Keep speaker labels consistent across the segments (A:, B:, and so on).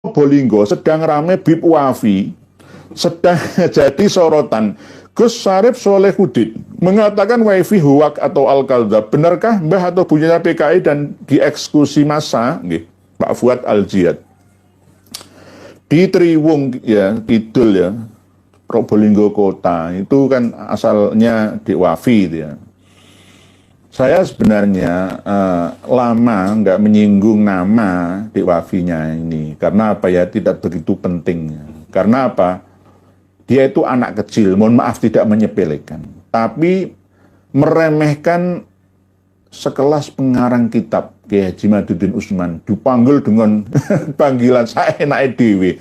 A: Probolinggo sedang rame bib wafi, sedang jadi sorotan. Gus Syarif Solehudin mengatakan wifi huwak atau al-kadzab. Benarkah Mbah atau Bunyanya PKI dan dieksekusi massa? Pak Fuad Al-Jihad. Di Triwung ya, Kidul ya, Probolinggo Kota, itu kan asalnya di wafi itu ya. Saya sebenarnya lama nggak menyinggung nama di wafinya ini. Karena apa ya, tidak begitu penting. Karena apa? Dia itu anak kecil, mohon maaf tidak menyepelekan. Tapi meremehkan sekelas pengarang kitab, Kiai Haji Madudin Usman, dipanggil dengan panggilan saya enak dewe.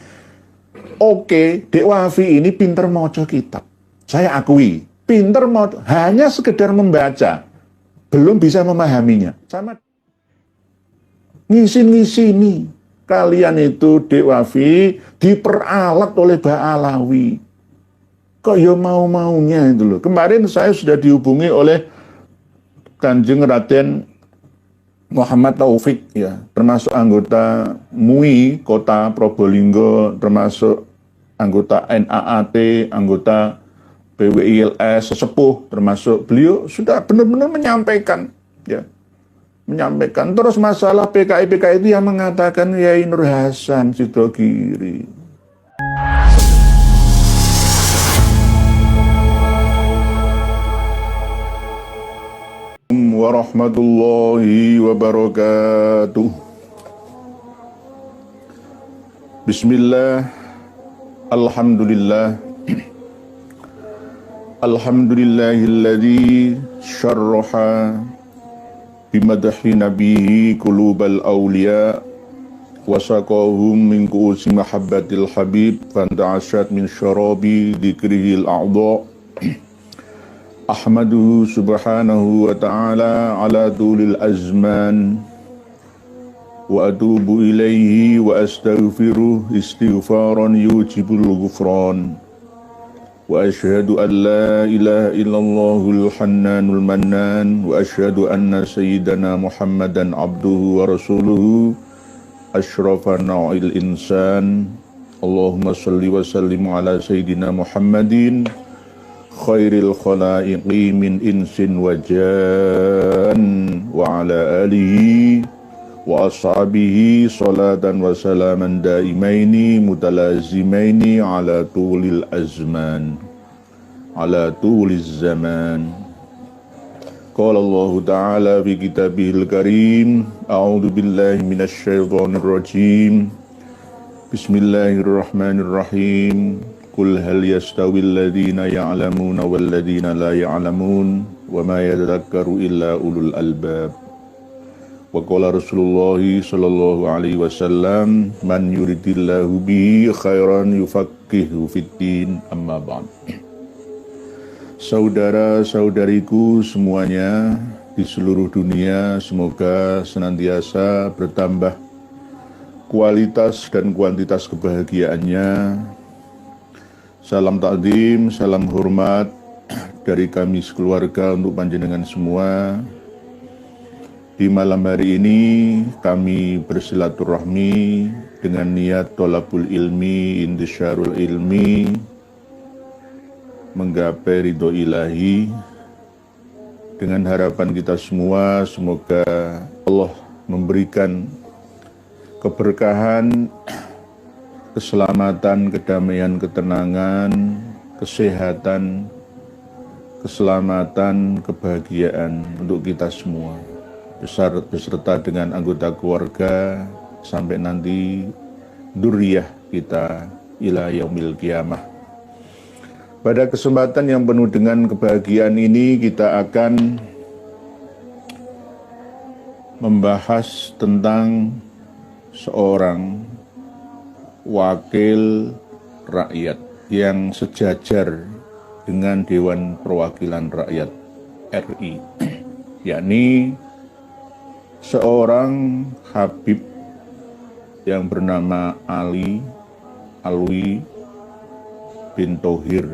A: Oke, Dek Wafi ini pinter maca kitab. Saya akui, pinter maca, hanya sekedar membaca. Belum bisa memahaminya. Sama ngisin-ngisini. Kalian itu Dek Wafi diperalat oleh Ba'alawi. Kok ya mau-maunya itu loh. Kemarin saya sudah dihubungi oleh Kanjeng Raden Muhammad Taufik ya, termasuk anggota MUI Kota Probolinggo, termasuk anggota NAAT, anggota PWILS, sesepuh, termasuk beliau sudah benar-benar menyampaikan ya. Menyampaikan terus masalah PKI itu yang mengatakan Yai Nur Hasan Sidogiri. Warahmatullahi wabarakatuh. Bismillah, alhamdulillah, alhamdulillahilladzi syarraha bimadhi nabihi qulubal awliya wasaqahum min ku'usi mahabbatil habib fanta'asyad min syarabi dzikrihil a'dha. Ahmaduhu subhanahu wa ta'ala ala tulil azman wa atubu ilaihi wa astaghfiruh istighfaran yujibul ghufran wa ashhadu an la ilaha illallahul hannanul mannan wa ashhadu anna sayyidana Muhammadan abduhu wa rasuluhu asyrafan na'il insan. Allahumma salli wa sallim ala sayyidina Muhammadin khairil khalaiqi min insin wa jan wa ala alihi wa ashabihi salatan wa salaman daimaini mutalazimaini ala tulil azman ala tuliz zaman. Qala Allah ta'ala fi kitabihil karim, a'udzu billahi minasy syaithanir rajim. Bismillahirrahmanirrahim. Qul hal yastawil ladzina ya'lamuna wal ladzina la ya'lamun wa ma yadhakkaru illa ulul albab. Wa qala Rasulullah sallallahu alaihi wasallam, man yuridillahu bihi khairan yufaqihu fiddin, amma ba'd. Saudara-saudariku semuanya di seluruh dunia, semoga senantiasa bertambah kualitas dan kuantitas kebahagiaannya. Salam takdim, salam hormat dari kami sekeluarga untuk panjenengan semua. Di malam hari ini kami bersilaturahmi dengan niat tolabul ilmi, intisyarul ilmi, menggapai ridho ilahi. Dengan harapan kita semua, semoga Allah memberikan keberkahan, keselamatan, kedamaian, ketenangan, kesehatan, keselamatan, kebahagiaan untuk kita semua, beserta dengan anggota keluarga sampai nanti dzurriyyah kita ila yaumil qiyamah. Pada kesempatan yang penuh dengan kebahagiaan ini, kita akan membahas tentang seorang wakil rakyat yang sejajar dengan Dewan Perwakilan Rakyat RI, yakni seorang Habib yang bernama Alwi bin Thohir,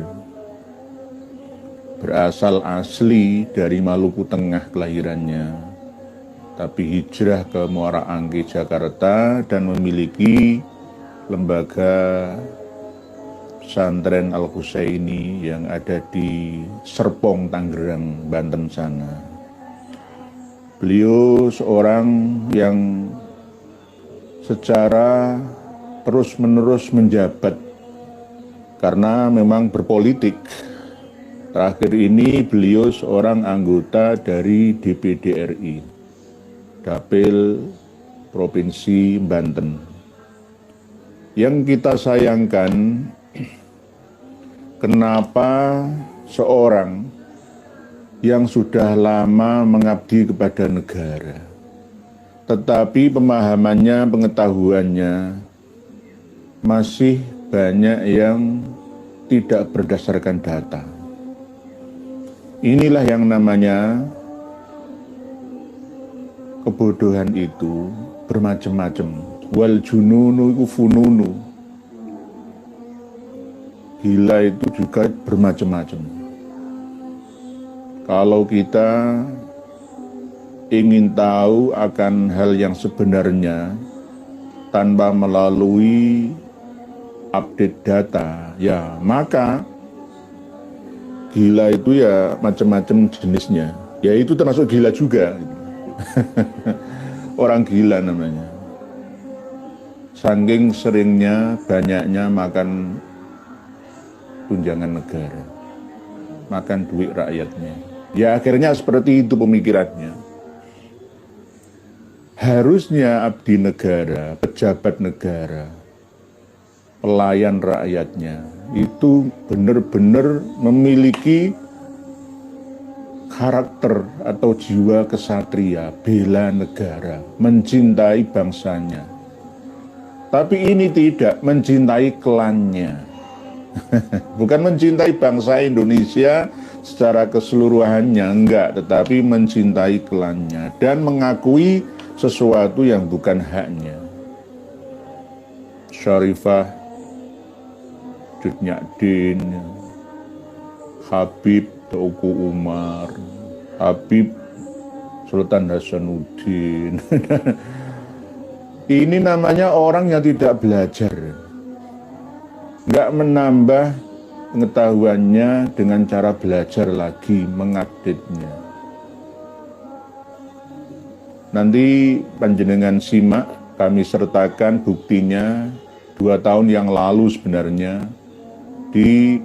A: berasal asli dari Maluku Tengah kelahirannya, tapi hijrah ke Muara Angke, Jakarta, dan memiliki lembaga pesantren Al-Husaini yang ada di Serpong, Tangerang, Banten sana. Beliau seorang yang secara terus-menerus menjabat karena memang berpolitik. Terakhir ini beliau seorang anggota dari DPD RI, Dapil Provinsi Banten. Yang kita sayangkan, kenapa seorang yang sudah lama mengabdi kepada negara, tetapi pemahamannya, pengetahuannya masih banyak yang tidak berdasarkan data. Inilah yang namanya kebodohan itu bermacam-macam. Wal jununu iku fununu. Gila itu juga bermacam-macam. Kalau kita ingin tahu akan hal yang sebenarnya tanpa melalui update data, ya maka gila itu ya macam-macam jenisnya. Ya itu termasuk gila juga. Orang gila namanya. Saking seringnya, banyaknya makan tunjangan negara, makan duit rakyatnya. Ya akhirnya seperti itu pemikirannya. Harusnya abdi negara, pejabat negara, pelayan rakyatnya itu benar-benar memiliki karakter atau jiwa kesatria, bela negara, mencintai bangsanya. Tapi ini tidak, mencintai klannya. Bukan mencintai bangsa Indonesia secara keseluruhannya, enggak, tetapi mencintai klannya dan mengakui sesuatu yang bukan haknya. Syarifah Cut Nyak-Din, Habib Teuku Umar, Habib Sultan Hasanuddin. Ini namanya orang yang tidak belajar, nggak menambah pengetahuannya dengan cara belajar lagi, mengupdate-nya. Nanti panjenengan simak, kami sertakan buktinya 2 tahun yang lalu sebenarnya di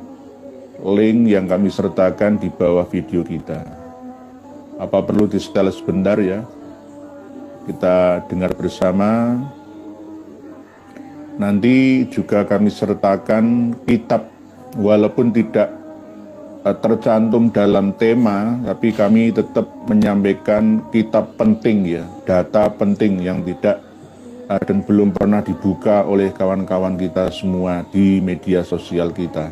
A: link yang kami sertakan di bawah video kita. Apa perlu di-setel sebentar ya? Kita dengar bersama. Nanti juga kami sertakan kitab, walaupun tidak tercantum dalam tema, tapi kami tetap menyampaikan kitab penting ya, data penting yang tidak dan belum pernah dibuka oleh kawan-kawan kita semua di media sosial kita.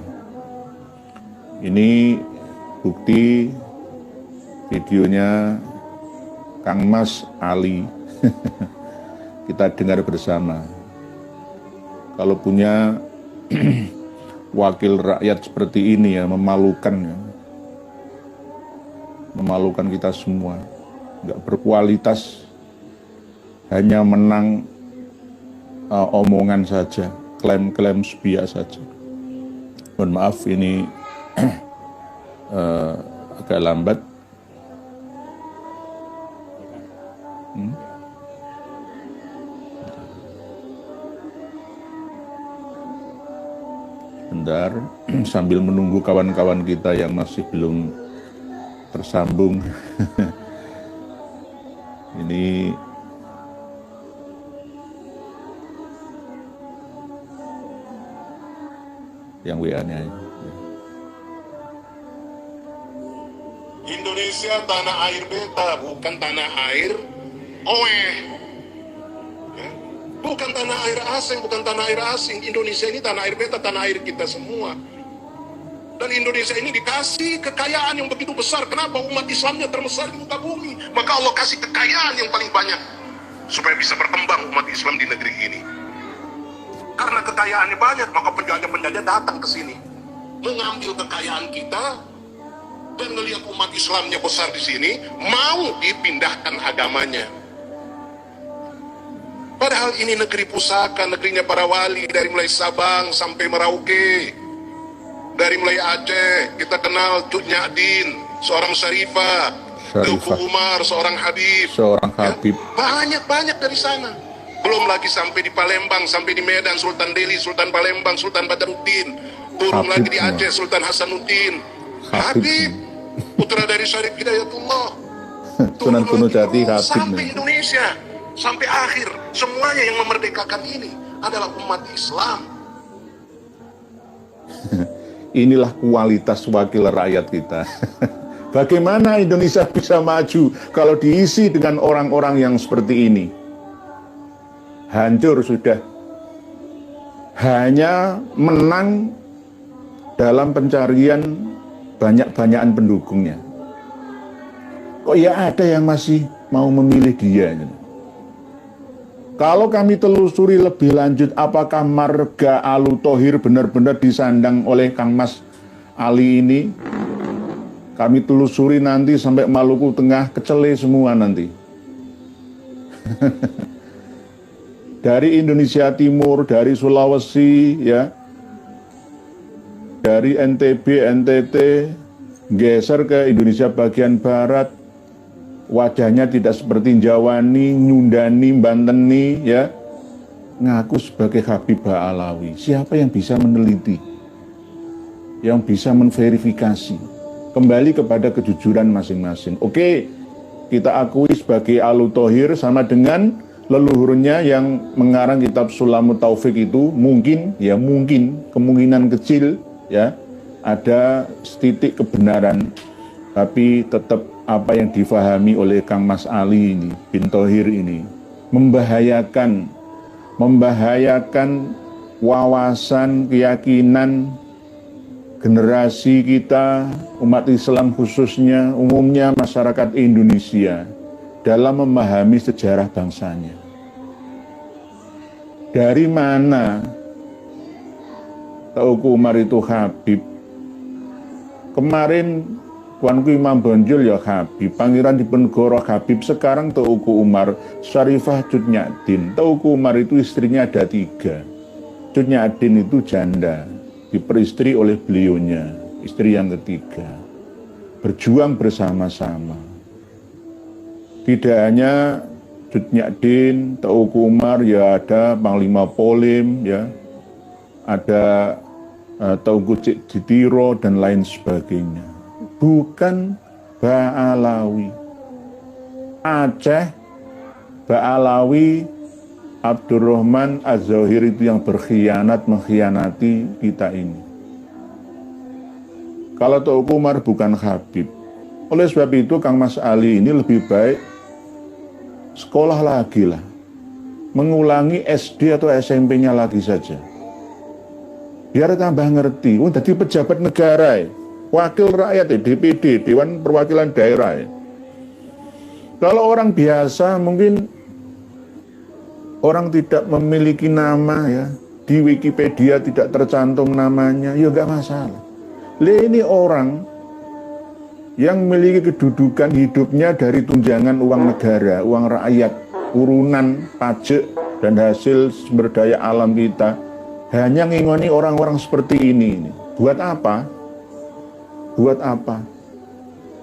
A: Ini bukti videonya Kang Mas Ali. Kita dengar bersama. Kalau punya wakil rakyat seperti ini ya, memalukan ya. Memalukan kita semua. Nggak berkualitas, hanya menang omongan saja, klaim-klaim sepihak saja. Mohon maaf ini agak lambat. Bentar, sambil menunggu kawan-kawan kita yang masih belum tersambung. Ini yang WA-nya.
B: Indonesia tanah air beta, bukan tanah air oeh. Ya. Bukan tanah air asing, bukan tanah air asing. Indonesia ini tanah air beta, tanah air kita semua. Dan Indonesia ini dikasih kekayaan yang begitu besar. Kenapa? Umat Islamnya terbesar di muka bumi. Maka Allah kasih kekayaan yang paling banyak supaya bisa berkembang umat Islam di negeri ini. Karena kekayaannya banyak, maka penjajah-penjajah datang ke sini mengambil kekayaan kita dan melihat umat Islamnya besar di sini, mau dipindahkan agamanya. Padahal ini negeri pusaka, negerinya para wali, dari mulai Sabang sampai Merauke. Dari mulai Aceh, kita kenal Cuk Nyadin, seorang syarifah. Teuku Umar, seorang habib.
A: Seorang habib.
B: Ya, banyak dari sana. Belum lagi sampai di Palembang, sampai di Medan, Sultan Delhi, Sultan Palembang, Sultan Badaruddin. Turun lagi di Aceh, Sultan Hasanuddin. Habib, putra dari Syarif Hidayatullah.
A: Sunan Gunung Jati, Habib.
B: Sampai Indonesia, sampai akhir. Semuanya yang memerdekakan ini adalah umat Islam.
A: Inilah kualitas wakil rakyat kita. Bagaimana Indonesia bisa maju kalau diisi dengan orang-orang yang seperti ini? Hancur sudah. Hanya menang dalam pencarian banyak-banyakan pendukungnya. Kok ya ada yang masih mau memilih dia? Kalau kami telusuri lebih lanjut, apakah marga Alu Thohir benar-benar disandang oleh Kang Mas Ali ini? Kami telusuri nanti sampai Maluku Tengah, kecele semua nanti. Dari Indonesia Timur, dari Sulawesi, ya, dari NTB, NTT, geser ke Indonesia bagian barat. Wajahnya tidak seperti Jawani, Nyundani, Banteni, ya, ngaku sebagai Habib Ba'alawi. Siapa yang bisa meneliti? Yang bisa menverifikasi? Kembali kepada kejujuran masing-masing. Oke, kita akui sebagai Alu Thohir sama dengan leluhurnya yang mengarang kitab Sulamut Taufik itu mungkin, ya mungkin, kemungkinan kecil, ya, ada setitik kebenaran, tapi tetap apa yang difahami oleh Kang Mas Ali ini, bin Thohir ini, membahayakan wawasan, keyakinan generasi kita, umat Islam khususnya, umumnya masyarakat Indonesia, dalam memahami sejarah bangsanya. Dari mana Teuku Umar itu Habib? Kemarin Tuanku Imam Bonjol ya Habib, Pangeran Diponegoro Habib, sekarang Teuku Umar, Syarifah Cut Nyadin. Teuku Umar itu istrinya ada 3. Cut Nyadin itu janda, diperistri oleh beliaunya, istri yang ketiga. Berjuang bersama-sama. Tidak hanya Cut Nyadin, Teuku Umar, ya ada Panglima Polim, ya, ada Teuku Cik Ditiro dan lain sebagainya. Bukan Ba'alawi. Aceh, Ba'alawi, Abdurrahman Az-Zohir itu yang mengkhianati kita ini. Kalau Teuku Umar bukan Habib. Oleh sebab itu Kang Mas Ali ini lebih baik sekolah lagi lah. Mengulangi SD atau SMP-nya lagi saja. Biar tambah ngerti. Jadi pejabat negara ya. Wakil rakyat ya, DPD, Dewan Perwakilan Daerah ya. Kalau orang biasa mungkin orang tidak memiliki nama ya, di Wikipedia tidak tercantum namanya, ya nggak masalah. Ini orang yang memiliki kedudukan hidupnya dari tunjangan uang negara, uang rakyat, urunan, pajak, dan hasil sumber daya alam kita, hanya ngingoni orang-orang seperti ini. Buat apa? Buat apa?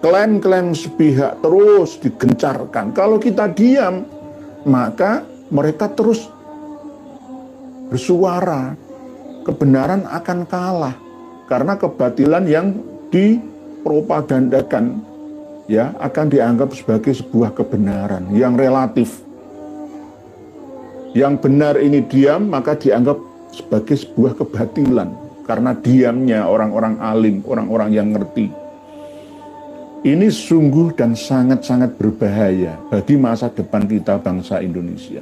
A: Klaim-klaim sepihak terus digencarkan. Kalau kita diam, maka mereka terus bersuara. Kebenaran akan kalah. Karena kebatilan yang dipropagandakan, ya, akan dianggap sebagai sebuah kebenaran yang relatif. Yang benar ini diam, maka dianggap sebagai sebuah kebatilan. Karena diamnya orang-orang alim, orang-orang yang ngerti. Ini sungguh dan sangat-sangat berbahaya bagi masa depan kita bangsa Indonesia.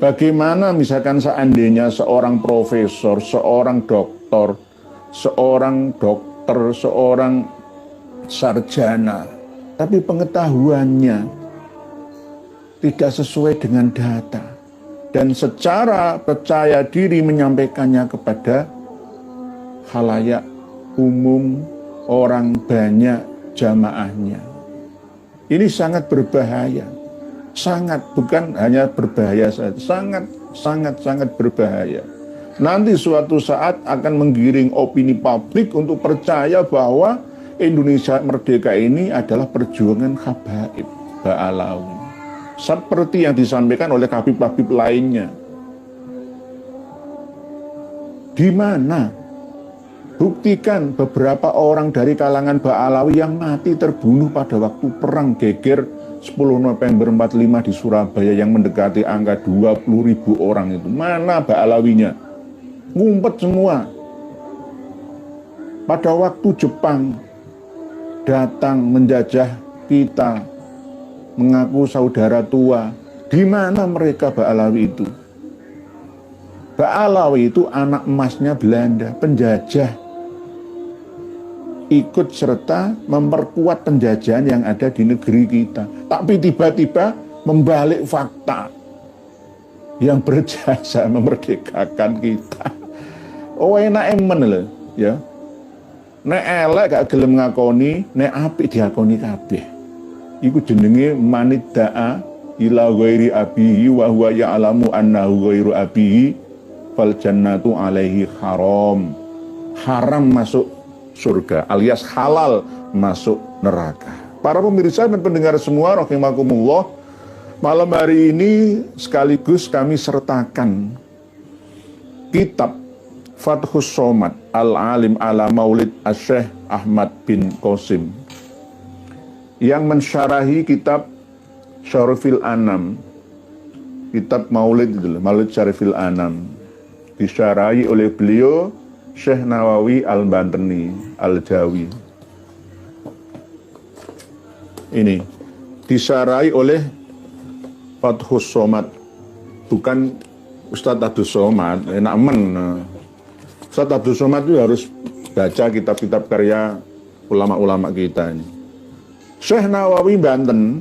A: Bagaimana misalkan seandainya seorang profesor, seorang doktor, seorang sarjana, tapi pengetahuannya tidak sesuai dengan data. Dan secara percaya diri menyampaikannya kepada khalayak umum, orang banyak, jamaahnya. Ini sangat berbahaya. Sangat, bukan hanya berbahaya saja, sangat berbahaya. Nanti suatu saat akan menggiring opini publik untuk percaya bahwa Indonesia merdeka ini adalah perjuangan Habaib Ba'alawi, seperti yang disampaikan oleh Habib-Habib lainnya. Di mana? Buktikan beberapa orang dari kalangan Ba'alawi yang mati terbunuh pada waktu perang geger 10 November 45 di Surabaya yang mendekati angka 20.000 orang itu. Mana Ba'alawinya? Ngumpet semua. Pada waktu Jepang datang menjajah kita, mengaku saudara tua, di mana mereka Ba'alawi itu? Ba'alawi itu anak emasnya Belanda, penjajah. Ikut serta memperkuat penjajahan yang ada di negeri kita. Tapi tiba-tiba membalik fakta yang berjasa memerdekakan kita. Oh enak emen lho, ya. Nek elek gak gelem ngakoni, nek apik diakoni kabeh. Iku jenenge manidda'a ila ghairi abihi wa huwa ya'lamu annahu ghairu abihi fal jannatu alaihi haram. Haram masuk surga alias halal masuk neraka. Para pemirsa dan pendengar semua rahimakumullah, malam hari ini sekaligus kami sertakan kitab Fathus Somad Al-Alim ala Maulid Asy-Syaikh Ahmad bin Qasim yang mensyarahi kitab Syarifil Anam, kitab Maulid itu, Maulid Syarifil Anam, disyarahi oleh beliau Syekh Nawawi Al-Bantani Al-Jawi. Ini disarai oleh Fathus Somad, bukan Ustadz Abdus Somad. Enak men. Ustadz Abdus Somad itu harus baca kitab-kitab karya ulama-ulama kita ini. Syekh Nawawi Banten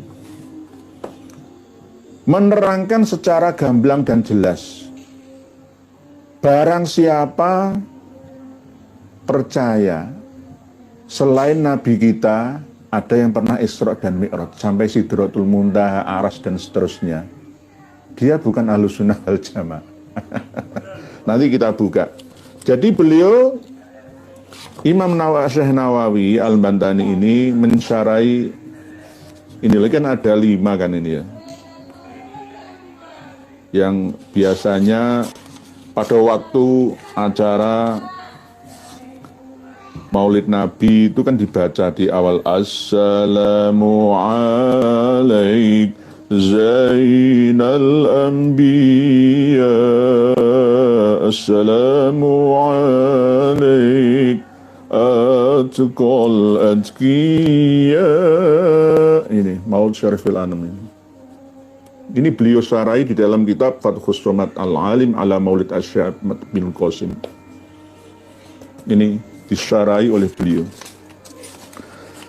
A: menerangkan secara gamblang dan jelas, barang siapa percaya selain Nabi kita ada yang pernah Isra dan Mi'raj sampai Sidratul Muntaha, Aras dan seterusnya, dia bukan Ahlus Sunnah wal Jamaah. Nanti kita buka. Jadi beliau Imam Syekh Nawawi Al-Bantani ini mensyarai ini kan ada 5 kan ini ya, yang biasanya pada waktu acara Maulid Nabi itu kan dibaca di awal, Assalamu alaik Zainal Anbiya, Assalamu alaik Atqal Adkiya. Ini Maulid Syarifil Anam ini. Ini beliau sarai di dalam kitab Fathus Somad Al-Alim ala Maulid Asy-Syaikh Ahmad bin Qasim. Ini disarai oleh beliau.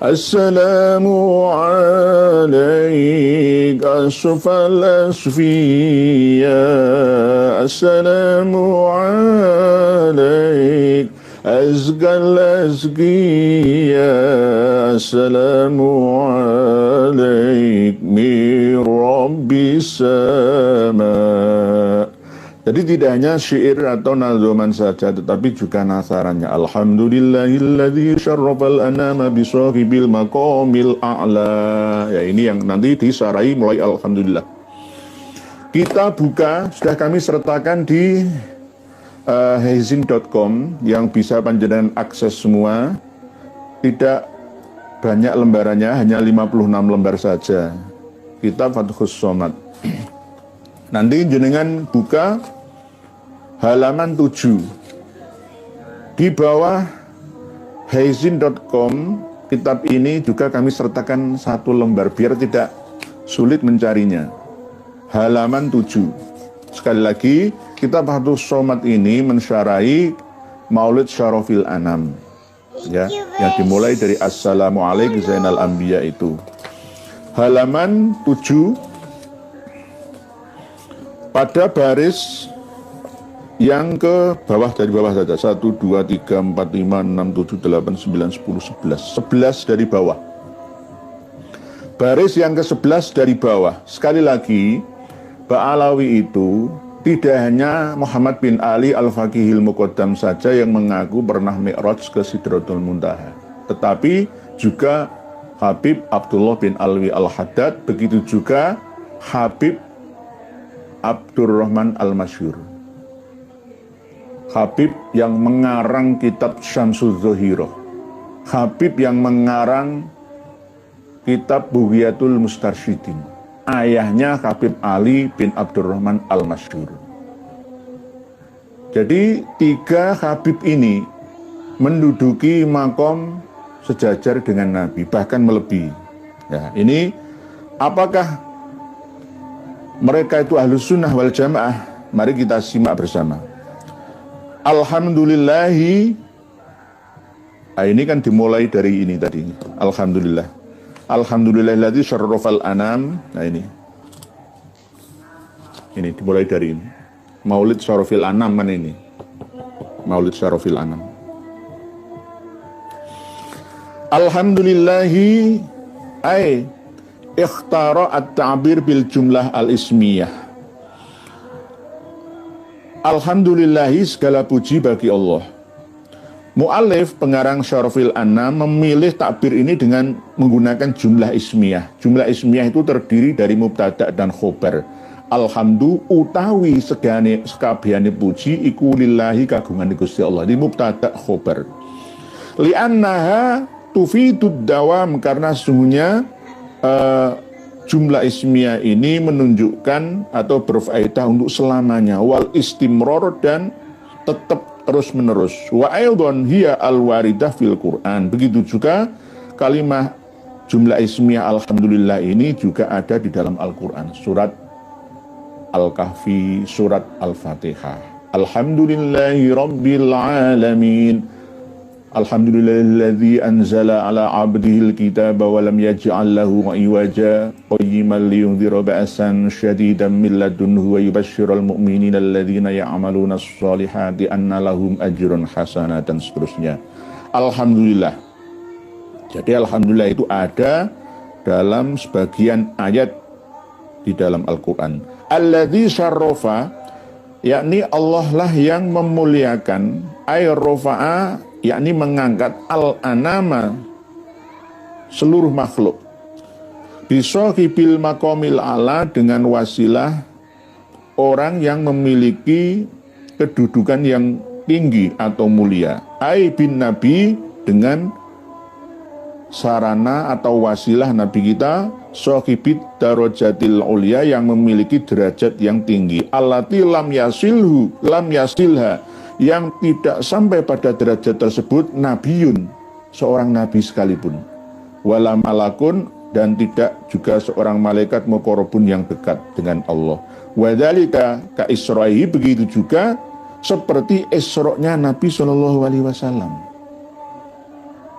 A: Assalamu alaik asfal asfiya, Assalamu alaik azgal azkiya, Assalamu alaik min rabbis sama. Jadi tidak hanya syair atau nazoman saja, tetapi juga nasarannya. Alhamdulillahilladzi syarrafal anama bisahibil maqamil a'la. Ya ini yang nanti disarai mulai alhamdulillah. Kita buka, sudah kami sertakan di hezin.com yang bisa panjenengan akses semua. Tidak banyak lembarannya, hanya 56 lembar saja. Kitab Fathus Somad. Nanti jenengan buka halaman 7. Di bawah hezin.com kitab ini juga kami sertakan 1 lembar biar tidak sulit mencarinya. Halaman 7. Sekali lagi, kitab Fathus Somad ini mensyarahi Maulid Syarifil Anam. Ya, yang dimulai dari Assalamualaikum Zainal Anbiya itu. Halaman 7 pada baris yang ke bawah, dari bawah saja, 1, 2, 3, 4, 5, 6, 7, 8, 9, 10, 11 dari bawah. Baris yang ke-11 dari bawah. Sekali lagi, Ba'alawi itu tidak hanya Muhammad bin Ali Al-Faqihil Muqaddam saja yang mengaku pernah mi'raj ke Sidratul Muntaha, tetapi juga Habib Abdullah bin Alwi Al-Haddad, begitu juga Habib Abdurrahman Al-Masyhur, Habib yang mengarang kitab Syamsuz Zohirah, Habib yang mengarang kitab Bughiyatul Mustarsyidin, ayahnya Habib Ali bin Abdurrahman Al-Masyhur. Jadi 3 Habib ini menduduki makom sejajar dengan Nabi, bahkan melebihi. Ya, ini apakah mereka itu Ahlus Sunnah wal Jamaah? Mari kita simak bersama. Alhamdulillahi. Ini kan dimulai dari ini tadi. Alhamdulillah. Alhamdulillahilladzi syarrafal anam. Nah ini dimulai dari ini. Maulid Syarafil Anam kan ini. Maulid Syarafil Anam. Alhamdulillahi ay ikhtara at-ta'bir bil jumlah al-ismiyah. Alhamdulillahi, segala puji bagi Allah. Mu'alif pengarang Syarafil Anam memilih takbir ini dengan menggunakan jumlah ismiyah. Jumlah ismiyah itu terdiri dari mubtada dan khobar. Alhamdu utawi sekabehane puji iku lillahi kagungan Gusti Allah. Di mubtada khobar. Li'annaha tufidud dawam, karena sesungguhnya jumlah ismiyah ini menunjukkan atau berfaedah untuk selamanya, wal istimror, dan tetap terus menerus. Wa aidon hiya al-waridah fil Quran. Begitu juga kalimah jumlah ismiyah alhamdulillah ini juga ada di dalam Al-Quran. Surat Al-Kahfi, surat Al-Fatihah. Alhamdulillahi rabbil alamin. Alhamdulillahilladzi anzala ala abdihil kitaba wa lam yaj'al lahu iwaja qayyiman liyundhira ba'san syadidan min ladunhu wa yubashshiral mu'minina alladzina ya'maluna sholihati anna lahum ajrun hasanah, dan seterusnya. Alhamdulillah. Jadi alhamdulillah itu ada dalam sebagian ayat di dalam Al-Quran. Alladzi syarrafa, yakni Allah lah yang memuliakan, ay rofa'a, yakni mengangkat al-anama, seluruh makhluk, bisohibil makomil ala, dengan wasilah orang yang memiliki kedudukan yang tinggi atau mulia, ay bin nabi, dengan sarana atau wasilah Nabi kita, sohibit darajatil ulia, yang memiliki derajat yang tinggi, allati lam yasilha, yang tidak sampai pada derajat tersebut nabiun, seorang nabi sekalipun, wala malakun, dan tidak juga seorang malaikat muqarrabun yang dekat dengan Allah. Wadzalika ka Isra'i, begitu juga seperti Isra-nya Nabi SAW.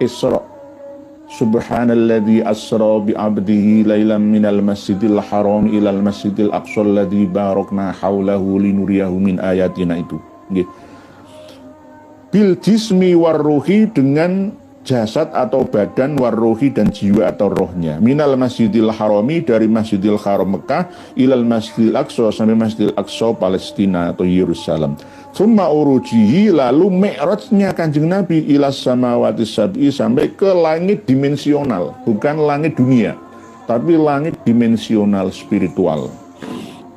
A: Isra, subhanalladzi asra bi 'abdihi lailan minal masjidil haram ilal masjidil aqsa alladzi barakna haulahu linuriyahu min ayatina, itu nggih. Bil jismi warruhi, dengan jasad atau badan, warruhi, dan jiwa atau rohnya. Minal masjidil harami, dari masjidil haram Mekah, ilal masjidil aqsa, sampai masjidil aqsa Palestina atau Yerusalem. Summa urujihi, lalu mi'rajnya kanjeng Nabi ilas samawati sab'i, sampai ke langit dimensional, bukan langit dunia, tapi langit dimensional spiritual.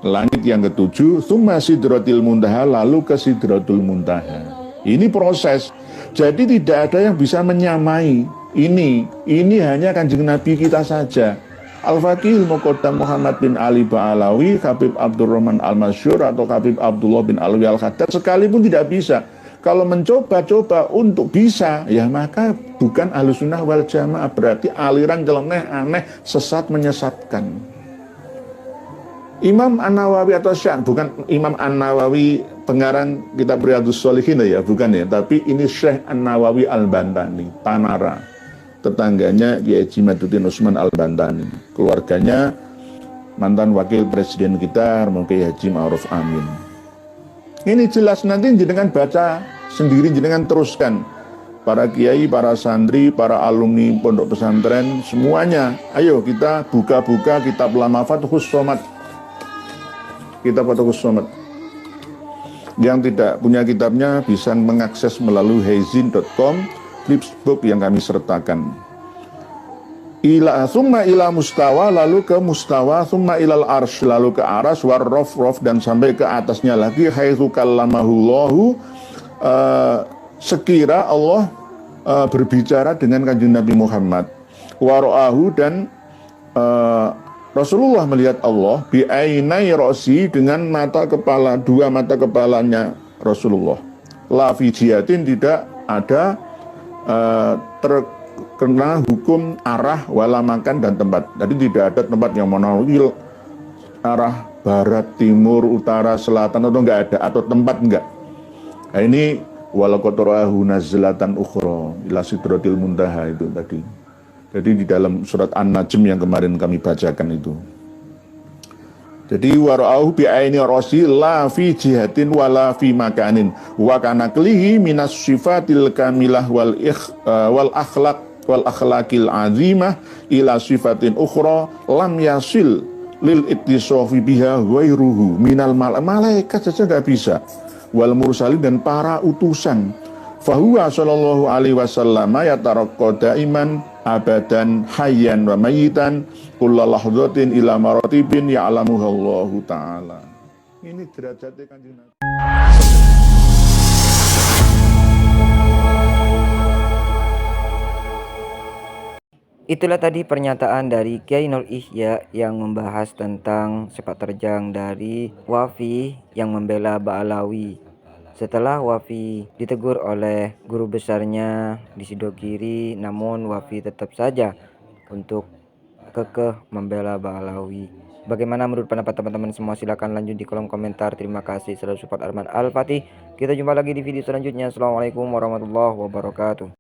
A: Langit yang ke-7, summa sidratil muntaha, lalu ke sidratul muntaha. Ini proses. Jadi tidak ada yang bisa menyamai ini. Ini hanya kanjeng Nabi kita saja. Al-Faqihil Muqaddam Muhammad bin Ali Ba'alawi, Habib Abdurrahman Al-Masyhur, atau Habib Abdullah bin Alwi Al-Haddad sekalipun tidak bisa. Kalau mencoba-coba untuk bisa, ya maka bukan Ahlus Sunnah wal Jamaah, berarti aliran nyeleneh, aneh, sesat, menyesatkan. Imam An-Nawawi atau bukan Imam An-Nawawi pengarang kitab Riyadhus Shalihin ya, bukan ya, tapi ini Syekh An-Nawawi Al-Bantani, Tanara, tetangganya Kiai Jimaduddin Utsman Al-Bantani, keluarganya mantan wakil presiden kita Kiai Haji Ma'ruf Amin. Ini jelas, nanti jenengan baca sendiri, jenengan teruskan. para kiai, para santri, para alumni pondok pesantren, semuanya. Ayo kita buka-buka kitab lama Fathus Somad. Kitab Fathus Somad. Yang tidak punya kitabnya bisa mengakses melalui heizin.com, flipbook yang kami sertakan. Summa ila mustawa, lalu ke mustawa, summa ilal arsh, lalu ke aras, warrof dan sampai ke atasnya lagi, haitsu kallamahullahu, sekira Allah berbicara dengan kanjeng Nabi Muhammad, waro'ahu, dan Rasulullah melihat Allah bi'ainai rosi, dengan mata kepala, dua mata kepalanya Rasulullah. La fi jihatin, tidak ada terkena hukum arah, wala makan, dan tempat. Jadi tidak ada tempat yang monowil, arah barat, timur, utara, selatan, atau enggak ada, atau tempat enggak. Nah ini walakotorahu nazlatan ukhra ila sidratil muntaha itu tadi. Jadi di dalam surat An-Najm yang kemarin kami bacakan itu. Jadi wara'ahu bi'aini rosi la fi jihatin wala fi makanin wa kana klihi minas sifatil kamilah wal akhlaqil azimah ila sifatin ukhra lam yasil lil ittisofi biha ghairuhu minal malaikat saja tidak bisa, wal mursalin, dan para utusan. Fahuwa sallallahu alaihi wasallam yatarakka daiman abadan hayyan wa mayitan kulla lahzatin ila maratibin ya'lamuha Allah taala. Ini derajatnya Kanjeng Nabi.
C: Itulah tadi pernyataan dari Kiai Nur Ihya yang membahas tentang sepak terjang dari Wafi yang membela Ba'alawi. Setelah Wafi ditegur oleh guru besarnya di Sidogiri, namun Wafi tetap saja untuk kekeh membela Ba'alawi. Bagaimana menurut pendapat teman-teman semua? Silahkan lanjut di kolom komentar. Terima kasih. Selalu support Arman Al-Fatih. Kita jumpa lagi di video selanjutnya. Assalamualaikum warahmatullahi wabarakatuh.